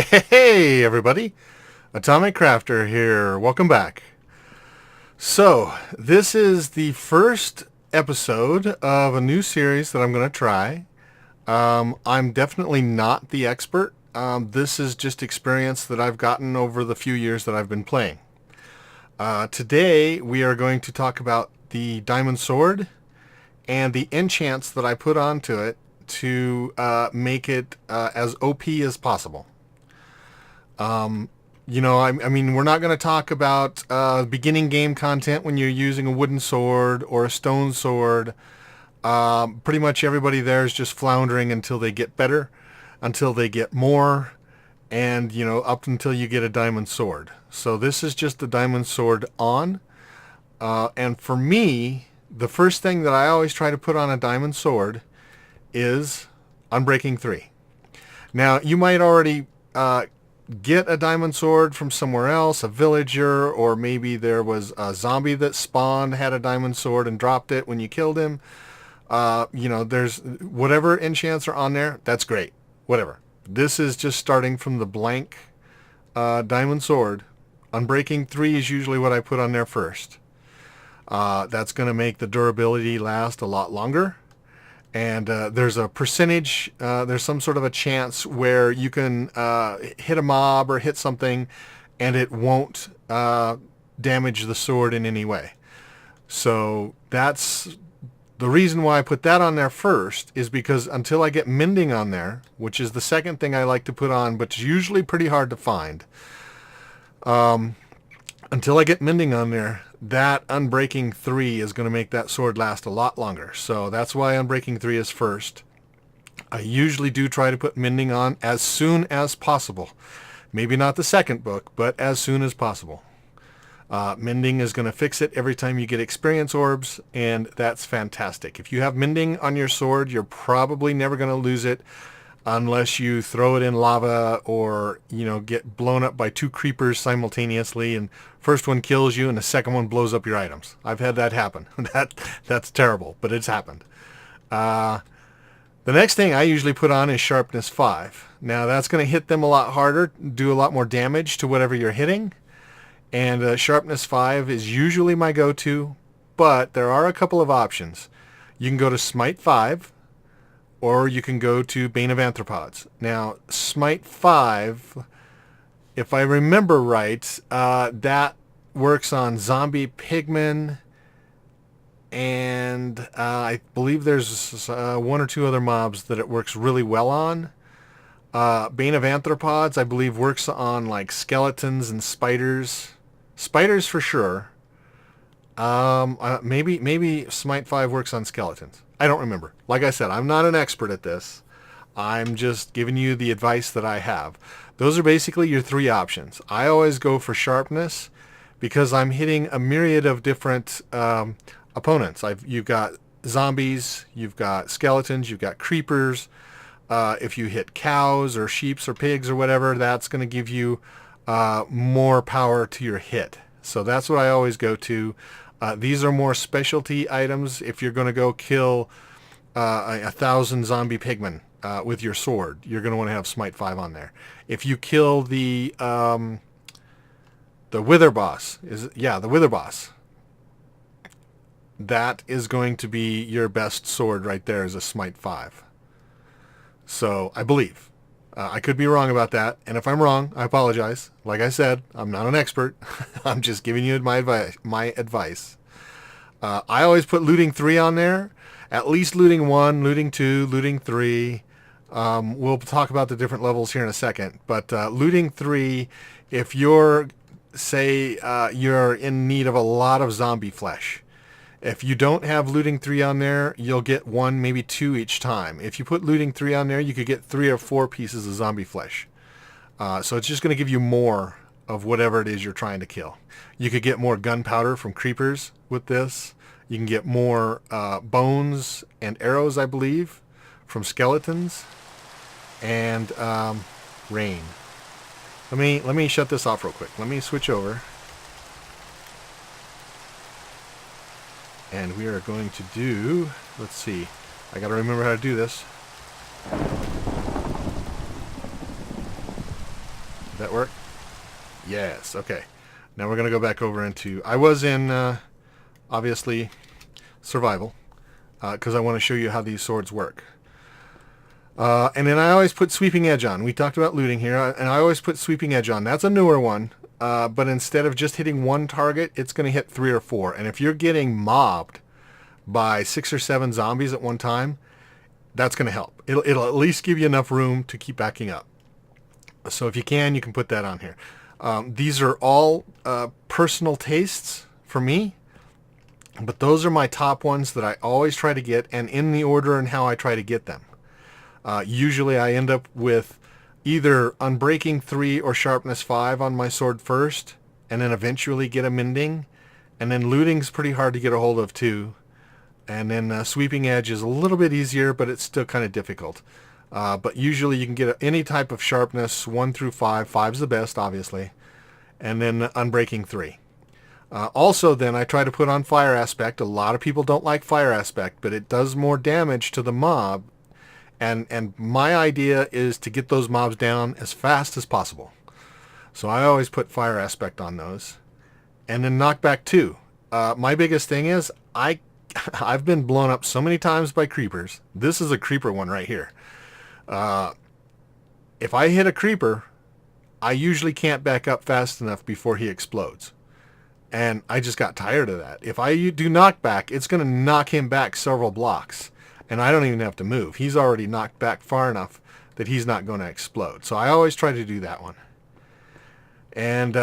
Hey everybody, Atomic Crafter here. Welcome back. So, this is the first episode of a new series that I'm going to try. I'm definitely not the expert. This is just experience that I've gotten over the few years that I've been playing. Today we are going to talk about the Diamond Sword and the enchants that I put onto it to make it as OP as possible. I mean, we're not going to talk about beginning game content when you're using a wooden sword or a stone sword. Pretty much everybody there is just floundering until they get better, until they get more, and, up until you get a diamond sword. So this is just the diamond sword on. And for me, the first thing that I always try to put on a diamond sword is Unbreaking 3. Now, you might already get a diamond sword from somewhere else, a villager, or maybe there was a zombie that spawned, had a diamond sword and dropped it when you killed him. There's whatever enchants are on there, that's great. Whatever. This is just starting from the blank diamond sword. Unbreaking 3 is usually what I put on there first. That's going to make the durability last a lot longer. And there's a percentage, there's some sort of a chance where you can hit a mob or hit something and it won't damage the sword in any way. So that's the reason why I put that on there first, is because until I get mending on there, which is the second thing I like to put on, but it's usually pretty hard to find. Until I get mending on there, that Unbreaking 3 is going to make that sword last a lot longer. So that's why Unbreaking 3 is first. I usually do try to put mending on as soon as possible. Maybe not the second book, but as soon as possible. Mending is going to fix it every time you get experience orbs, and that's fantastic. If you have mending on your sword, you're probably never going to lose it unless you throw it in lava or, get blown up by 2 creepers simultaneously, and first one kills you and the second one blows up your items. I've had that happen. That's terrible, but it's happened. The next thing I usually put on is Sharpness 5. Now that's going to hit them a lot harder, do a lot more damage to whatever you're hitting, and Sharpness 5 is usually my go-to, but there are a couple of options. You can go to Smite 5, or you can go to Bane of Arthropods. Now, Smite 5, if I remember right, that works on zombie pigmen, and I believe there's 1 or 2 other mobs that it works really well on. Bane of Arthropods, I believe, works on like skeletons and spiders. Spiders for sure. Maybe Smite 5 works on skeletons. I don't remember. Like I said, I'm not an expert at this. I'm just giving you the advice that I have. Those are basically your 3 options. I always go for sharpness because I'm hitting a myriad of different opponents. You've got zombies, you've got skeletons, you've got creepers. If you hit cows or sheep or pigs or whatever, that's going to give you more power to your hit. So that's what I always go to. These are more specialty items. If you're going to go kill 1,000 zombie pigmen with your sword, you're going to want to have Smite 5 on there. If you kill the Wither Boss, the Wither Boss, that is going to be your best sword right there, is a Smite 5. So I believe. I could be wrong about that, and if I'm wrong, I apologize. Like I said, I'm not an expert. I'm just giving you my advice. I always put Looting 3 on there. At least Looting 1, Looting 2, Looting 3. We'll talk about the different levels here in a second. But Looting 3, if you're, say, you're in need of a lot of zombie flesh, if you don't have Looting 3 on there, you'll get 1, maybe 2 each time. If you put Looting 3 on there, you could get 3 or 4 pieces of zombie flesh. So it's just going to give you more of whatever it is you're trying to kill. You could get more gunpowder from creepers with this. You can get more bones and arrows, I believe, from skeletons. And rain. Let me shut this off real quick. Let me switch over. And we are going to do, let's see, I got to remember how to do this. Did that work? Yes. Okay. Now we're going to go back over into... I was in, obviously, survival, because I want to show you how these swords work. And then I always put sweeping edge on. We talked about looting here, and I always put sweeping edge on. That's a newer one, but instead of just hitting one target, it's going to hit 3 or 4. And if you're getting mobbed by 6 or 7 zombies at one time, that's going to help. It'll at least give you enough room to keep backing up. So if you can put that on here. These are all personal tastes for me, but those are my top ones that I always try to get, and in the order and how I try to get them. Usually I end up with either Unbreaking 3 or Sharpness 5 on my sword first, and then eventually get a Mending, and then Looting's pretty hard to get a hold of too, and then Sweeping Edge is a little bit easier, but it's still kind of difficult. But usually you can get any type of Sharpness 1 through 5. 5's the best, obviously, and then Unbreaking 3. Also then I try to put on Fire Aspect. A lot of people don't like Fire Aspect, but it does more damage to the mob. And my idea is to get those mobs down as fast as possible. So I always put Fire Aspect on those. And then Knockback 2. My biggest thing is I've been blown up so many times by creepers. This is a creeper one right here. If I hit a creeper, I usually can't back up fast enough before he explodes. And I just got tired of that. If I do knockback, it's going to knock him back several blocks. And I don't even have to move. He's already knocked back far enough that he's not going to explode. So I always try to do that one. And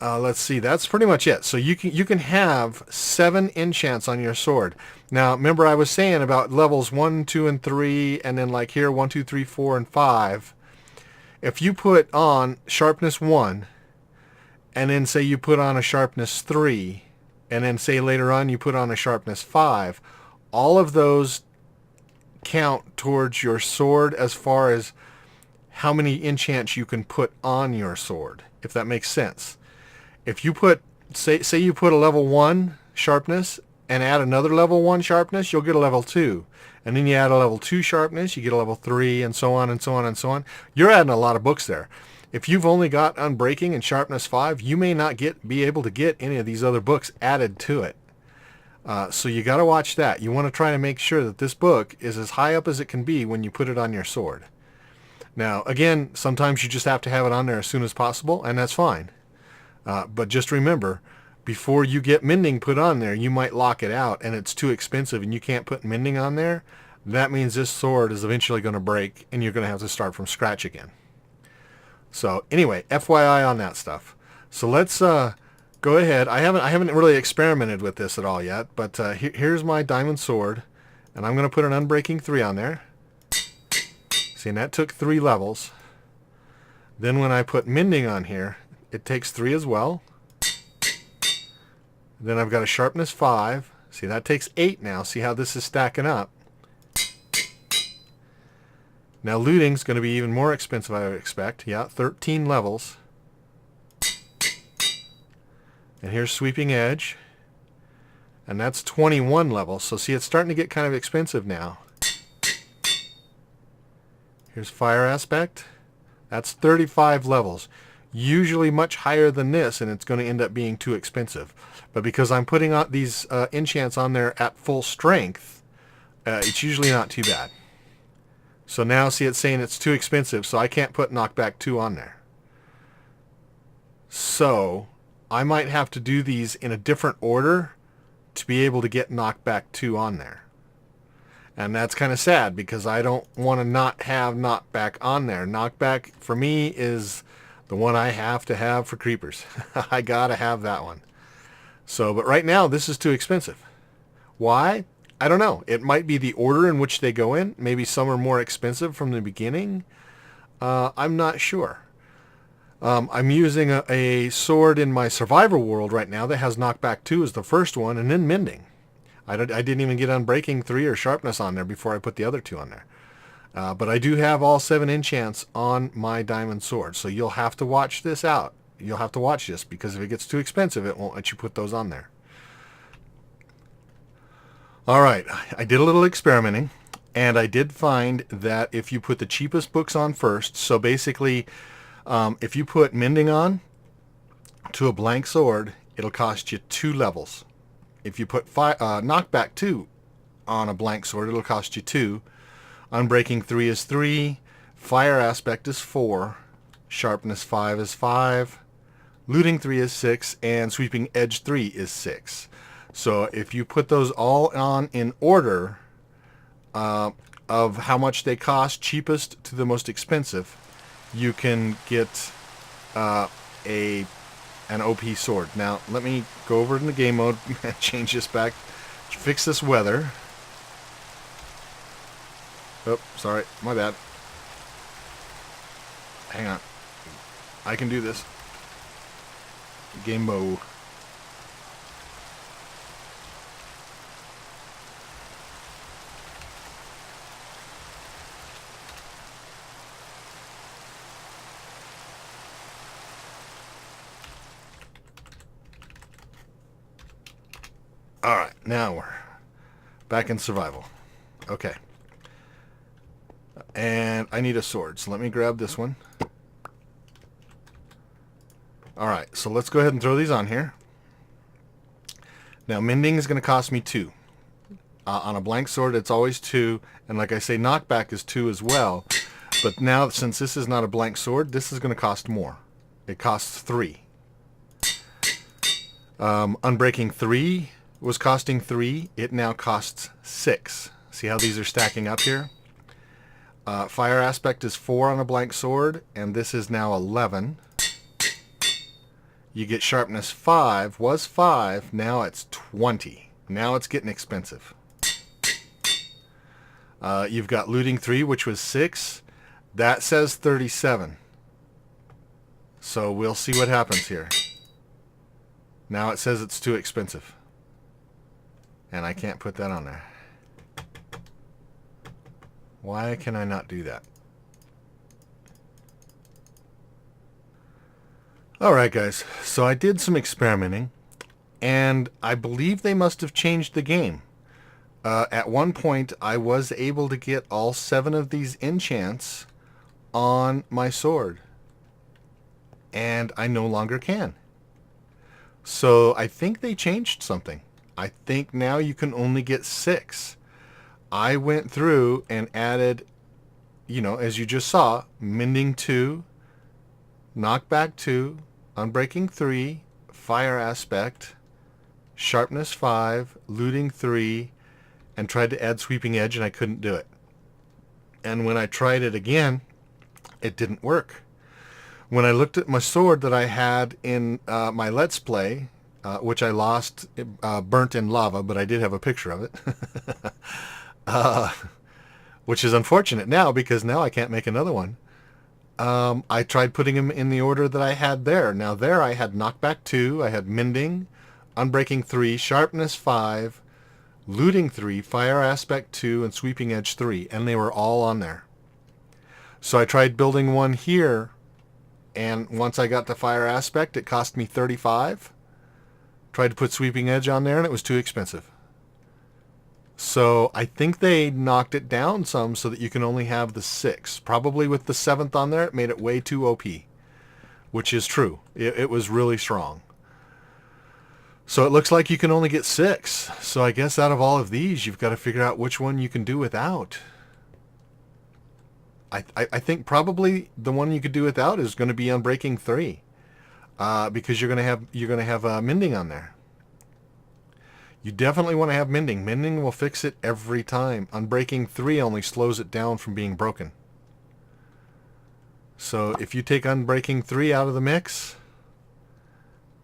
let's see, that's pretty much it. So you can have 7 enchants on your sword. Now remember I was saying about levels 1, 2, and 3, and then like here 1, 2, 3, 4, and 5. If you put on Sharpness 1, and then say you put on a Sharpness 3, and then say later on you put on a Sharpness 5, all of those count towards your sword as far as how many enchants you can put on your sword, if that makes sense. If you put, say you put a level 1 sharpness and add another level 1 sharpness, you'll get a level 2. And then you add a level 2 sharpness, you get a level 3, and so on and so on and so on. You're adding a lot of books there. If you've only got Unbreaking and Sharpness 5, you may not be able to get any of these other books added to it. So you got to watch that. You want to try to make sure that this book is as high up as it can be when you put it on your sword. Now, again, sometimes you just have to have it on there as soon as possible, and that's fine. But just remember, before you get Mending put on there, you might lock it out, and it's too expensive, and you can't put Mending on there. That means this sword is eventually going to break, and you're going to have to start from scratch again. So anyway, FYI on that stuff. So let's go ahead. I haven't really experimented with this at all yet, but here's my diamond sword, and I'm going to put an Unbreaking 3 on there. See, and that took 3 levels. Then when I put Mending on here, it takes 3 as well. Then I've got a Sharpness 5. See, that takes 8 now. See how this is stacking up. Now Looting's going to be even more expensive, I would expect. Yeah, 13 levels. And here's Sweeping Edge. And that's 21 levels. So see, it's starting to get kind of expensive now. Here's Fire Aspect. That's 35 levels. Usually much higher than this, and it's going to end up being too expensive. But because I'm putting out these enchants on there at full strength, it's usually not too bad. So now see, it's saying it's too expensive, so I can't put Knockback 2 on there. So I might have to do these in a different order to be able to get Knockback 2 on there. And that's kind of sad because I don't want to not have Knockback on there. Knockback for me is the one I have to have for creepers. I gotta have that one. So, but right now this is too expensive. Why? I don't know. It might be the order in which they go in. Maybe some are more expensive from the beginning. I'm not sure. I'm using a sword in my survival world right now that has Knockback 2 as the first one, and then Mending. I didn't even get Unbreaking 3 or Sharpness on there before I put the other 2 on there. But I do have all 7 enchants on my diamond sword, so you'll have to watch this out. You'll have to watch this, because if it gets too expensive, it won't let you put those on there. Alright, I did a little experimenting, and I did find that if you put the cheapest books on first, so basically If you put mending on to a blank sword, it'll cost you 2 levels. If you put knockback 2 on a blank sword, it'll cost you 2. Unbreaking 3 is 3. Fire aspect is 4. Sharpness 5 is 5. Looting 3 is 6. And sweeping edge 3 is 6. So if you put those all on in order of how much they cost, cheapest to the most expensive, you can get an OP sword. Now let me go over into game mode and change this back. Fix this weather. Oh, sorry, my bad. Hang on. I can do this. Game mode. Alright, now we're back in survival. Okay. And I need a sword, so let me grab this one. Alright, so let's go ahead and throw these on here. Now, mending is going to cost me 2. On a blank sword, it's always 2. And like I say, knockback is 2 as well. But now, since this is not a blank sword, this is going to cost more. It costs 3. Unbreaking 3 was costing 3. It now costs 6. See how these are stacking up here? Fire aspect is 4 on a blank sword, and this is now 11. You get sharpness 5, was 5, now it's 20. Now it's getting expensive. You've got looting 3, which was 6. That says 37. So we'll see what happens here. Now it says it's too expensive. And I can't put that on there. Why can I not do that? Alright guys, so I did some experimenting, and I believe they must have changed the game. At one point, I was able to get all 7 of these enchants on my sword, and I no longer can. So I think they changed something. I think now you can only get 6. I went through and added, you know, as you just saw, mending 2, knockback 2, unbreaking 3, fire aspect, sharpness 5, looting 3, and tried to add sweeping edge, and I couldn't do it. And when I tried it again, it didn't work. When I looked at my sword that I had in my Let's Play, which I lost burnt in lava, but I did have a picture of it, which is unfortunate now because now I can't make another one. I tried putting them in the order that I had there. Now there I had knockback 2, I had mending, unbreaking 3, sharpness 5, looting 3, fire aspect 2, and sweeping edge 3, and they were all on there. So I tried building one here, and once I got the fire aspect, it cost me 35. Tried to put sweeping edge on there, and it was too expensive. So I think they knocked it down some so that you can only have the 6. Probably with the 7th on there, it made it way too OP, which is true. It was really strong. So it looks like you can only get 6. So I guess out of all of these, you've got to figure out which one you can do without. I think probably the one you could do without is going to be Unbreaking 3, because you're going to have mending on there. You definitely want to have mending. Mending will fix it every time. Unbreaking 3 only slows it down from being broken. So if you take Unbreaking 3 out of the mix,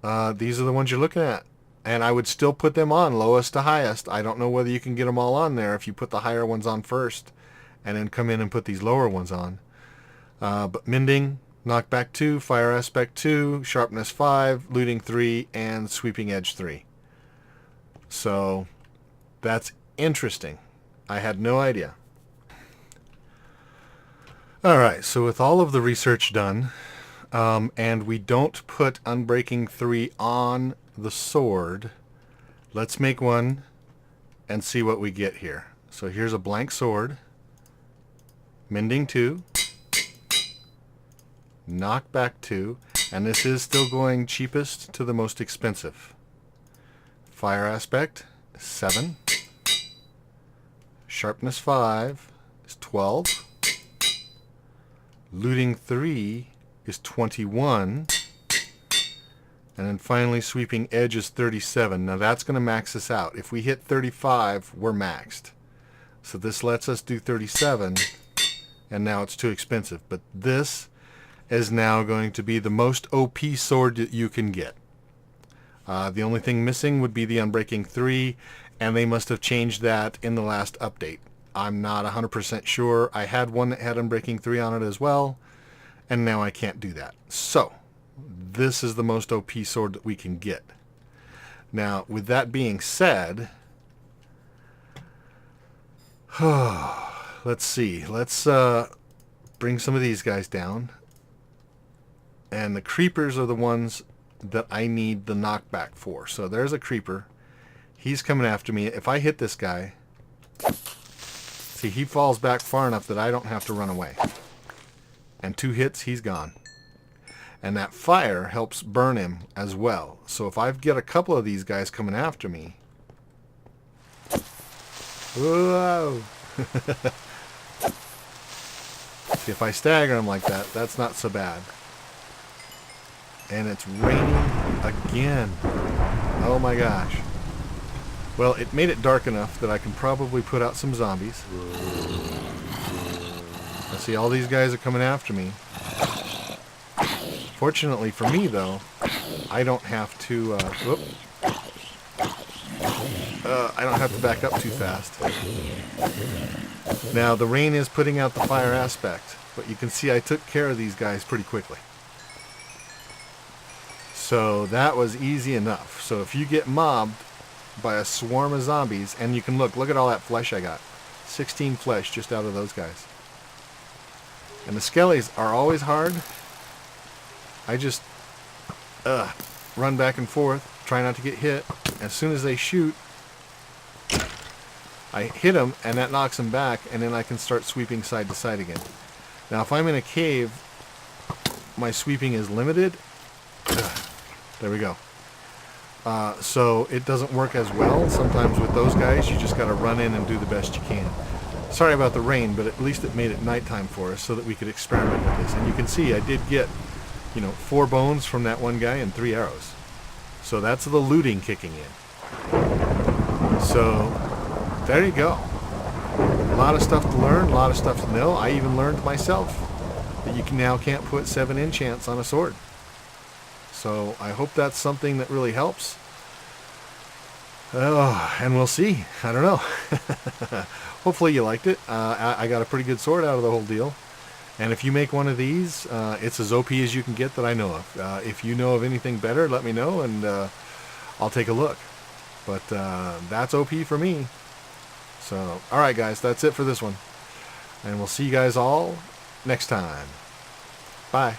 these are the ones you're looking at. And I would still put them on lowest to highest. I don't know whether you can get them all on there if you put the higher ones on first and then come in and put these lower ones on. But mending, knockback 2, fire aspect 2, sharpness 5, looting 3, and sweeping edge 3. So that's interesting. I had no idea. Alright, so with all of the research done, and we don't put Unbreaking 3 on the sword, let's make one and see what we get here. So here's a blank sword, mending 2, knockback 2, and this is still going cheapest to the most expensive. Fire aspect 7. Sharpness 5 is 12. Looting 3 is 21. And then finally sweeping edge is 37. Now that's going to max us out. If we hit 35, we're maxed. So this lets us do 37, and now it's too expensive. But this is now going to be the most OP sword that you can get. The only thing missing would be the Unbreaking 3, and they must have changed that in the last update. I'm not 100% sure. I had one that had Unbreaking 3 on it as well, and now I can't do that. So this is the most OP sword that we can get. Now, with that being said, let's see. Let's bring some of these guys down. And the creepers are the ones that I need the knockback for. So there's a creeper. He's coming after me. If I hit this guy, see, he falls back far enough that I don't have to run away. And 2 hits, he's gone. And that fire helps burn him as well. So if I get a couple of these guys coming after me... Whoa! See, if I stagger him like that, that's not so bad. And it's raining again. Oh my gosh. Well, it made it dark enough that I can probably put out some zombies. I see all these guys are coming after me. Fortunately for me, though, I don't have to, I don't have to back up too fast. Now, the rain is putting out the fire aspect, but you can see I took care of these guys pretty quickly. So that was easy enough. So if you get mobbed by a swarm of zombies, and you can look at all that flesh I got. 16 flesh just out of those guys. And the skellies are always hard. I just run back and forth, try not to get hit. As soon as they shoot, I hit them, and that knocks them back, and then I can start sweeping side to side again. Now, if I'm in a cave, my sweeping is limited. There we go. So it doesn't work as well. Sometimes with those guys, you just got to run in and do the best you can. Sorry about the rain, but at least it made it nighttime for us so that we could experiment with this. And you can see I did get, 4 bones from that one guy and 3 arrows. So that's the looting kicking in. So there you go. A lot of stuff to learn, a lot of stuff to know. I even learned myself that you can't put 7 enchants on a sword. So I hope that's something that really helps. And we'll see. I don't know. Hopefully you liked it. I got a pretty good sword out of the whole deal. And if you make one of these, it's as OP as you can get that I know of. If you know of anything better, let me know, and I'll take a look. But that's OP for me. So, alright guys, that's it for this one. And we'll see you guys all next time. Bye.